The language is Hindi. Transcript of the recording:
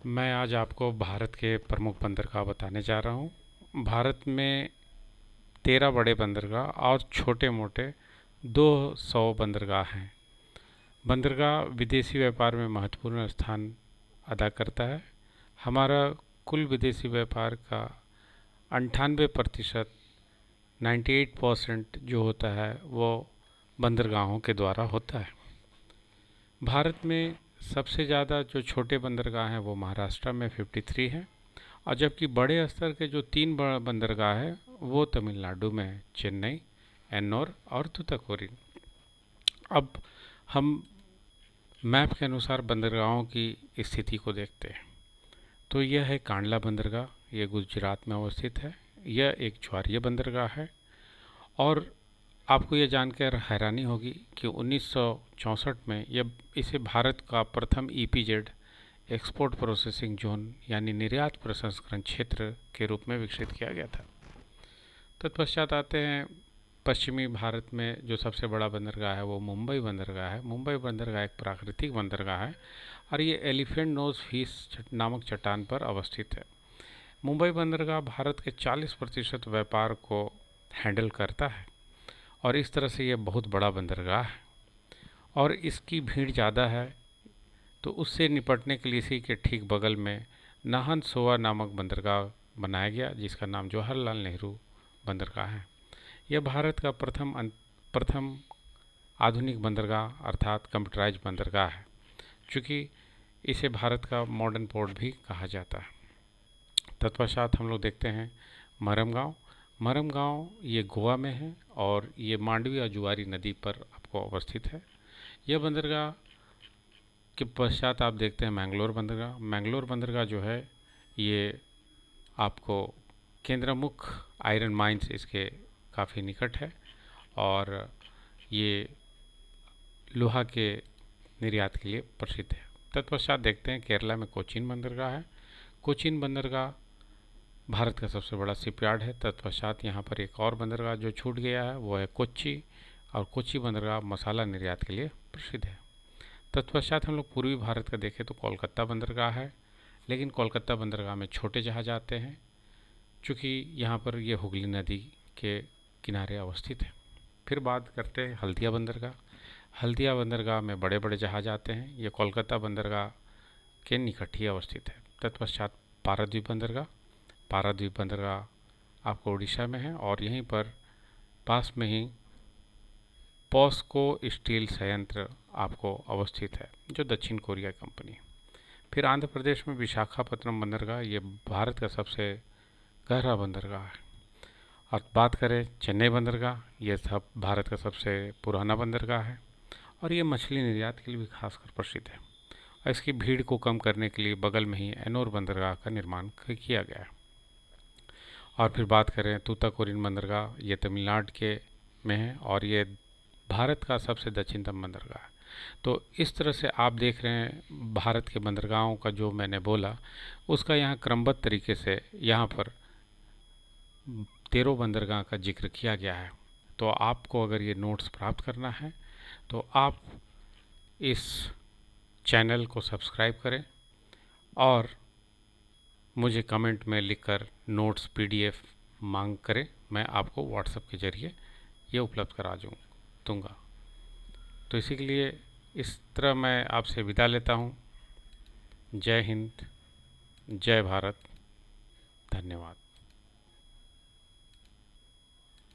मैं आज आपको भारत के प्रमुख बंदरगाह बताने जा रहा हूँ। भारत में 13 बड़े बंदरगाह और छोटे मोटे 200 बंदरगाह हैं। बंदरगाह विदेशी व्यापार में महत्वपूर्ण स्थान अदा करता है। हमारा कुल विदेशी व्यापार का 98% 98% जो होता है वो बंदरगाहों के द्वारा होता है। भारत में सबसे ज़्यादा जो छोटे बंदरगाह हैं वो महाराष्ट्र में 53 हैं, और जबकि बड़े स्तर के जो 3 बड़ा बंदरगाह हैं वो तमिलनाडु में है, चेन्नई, एन्नोर और तूतुकुड़ी। अब हम मैप के अनुसार बंदरगाहों की स्थिति को देखते हैं। तो यह है कांडला बंदरगाह, ये गुजरात में अवस्थित है। यह एक ज्वारीय बंदरगाह है और आपको ये जानकर हैरानी होगी कि 1964 में इसे भारत का प्रथम ईपीजेड एक्सपोर्ट प्रोसेसिंग जोन यानी निर्यात प्रसंस्करण क्षेत्र के रूप में विकसित किया गया था। तत्पश्चात आते हैं पश्चिमी भारत में जो सबसे बड़ा बंदरगाह है वो मुंबई बंदरगाह है। मुंबई बंदरगाह एक प्राकृतिक बंदरगाह है और ये एलिफेंट नोज फिश नामक चट्टान पर अवस्थित है। मुंबई बंदरगाह भारत के 40% व्यापार को हैंडल करता है और इस तरह से ये बहुत बड़ा बंदरगाह है और इसकी भीड़ ज़्यादा है। तो उससे निपटने के लिए इसी के ठीक बगल में नाहन सोआ नामक बंदरगाह बनाया गया, जिसका नाम जवाहरलाल नेहरू बंदरगाह है। यह भारत का प्रथम आधुनिक बंदरगाह अर्थात कंप्यूटराइज बंदरगाह है, चूँकि इसे भारत का मॉडर्न पोर्ट भी कहा जाता है। तत्पश्चात हम लोग देखते हैं मरमगांव। मरमगांव ये गोवा में है और ये मांडवी और जुआरी नदी पर आपको अवस्थित है। यह बंदरगाह के पश्चात आप देखते हैं मैंगलोर बंदरगाह। मैंगलोर बंदरगाह जो है ये आपको केंद्रमुख आयरन माइंस इसके काफ़ी निकट है और ये लोहा के निर्यात के लिए प्रसिद्ध है। तत्पश्चात देखते हैं केरला में कोचीन बंदरगाह है। कोचीन बंदरगाह भारत का सबसे बड़ा शिपयार्ड है। तत्पश्चात यहाँ पर एक और बंदरगाह जो छूट गया है वो है कोच्चि, और कोच्चि बंदरगाह मसाला निर्यात के लिए प्रसिद्ध है। तत्पश्चात हम लोग पूर्वी भारत का देखें तो कोलकाता बंदरगाह है, लेकिन कोलकाता बंदरगाह में छोटे जहाज आते हैं चूँकि यहाँ पर ये हुगली नदी के किनारे अवस्थित है। फिर बात करते हैं हल्दिया बंदरगाह। हल्दिया बंदरगाह में बड़े बड़े जहाज आते हैं। ये कोलकाता बंदरगाह के निकट ही अवस्थित है। तत्पश्चात पारादीप बंदरगाह। पारादीप बंदरगाह आपको उड़ीसा में है और यहीं पर पास में ही पॉस्को स्टील संयंत्र आपको अवस्थित है, जो दक्षिण कोरिया कंपनी है। फिर आंध्र प्रदेश में विशाखापत्तनम बंदरगाह, ये भारत का सबसे गहरा बंदरगाह है। और बात करें चेन्नई बंदरगाह, ये सब भारत का सबसे पुराना बंदरगाह है और ये मछली निर्यात के लिए भी खासकर प्रसिद्ध है। और इसकी भीड़ को कम करने के लिए बगल में ही एनोर बंदरगाह का निर्माण किया गया है। और फिर बात करें तूतुकुड़ी बंदरगाह, ये तमिलनाडु के में है और ये भारत का सबसे दक्षिणतम बंदरगाह है। तो इस तरह से आप देख रहे हैं भारत के बंदरगाहों का जो मैंने बोला उसका यहाँ क्रमबद्ध तरीके से यहाँ पर 13 बंदरगाह का जिक्र किया गया है। तो आपको अगर ये नोट्स प्राप्त करना है तो आप इस चैनल को सब्सक्राइब करें और मुझे कमेंट में लिखकर नोट्स पीडीएफ मांग करें। मैं आपको व्हाट्सएप के ज़रिए ये उपलब्ध करा दूँगा। तो इसी के लिए इस तरह मैं आपसे विदा लेता हूँ। जय हिंद, जय भारत, धन्यवाद।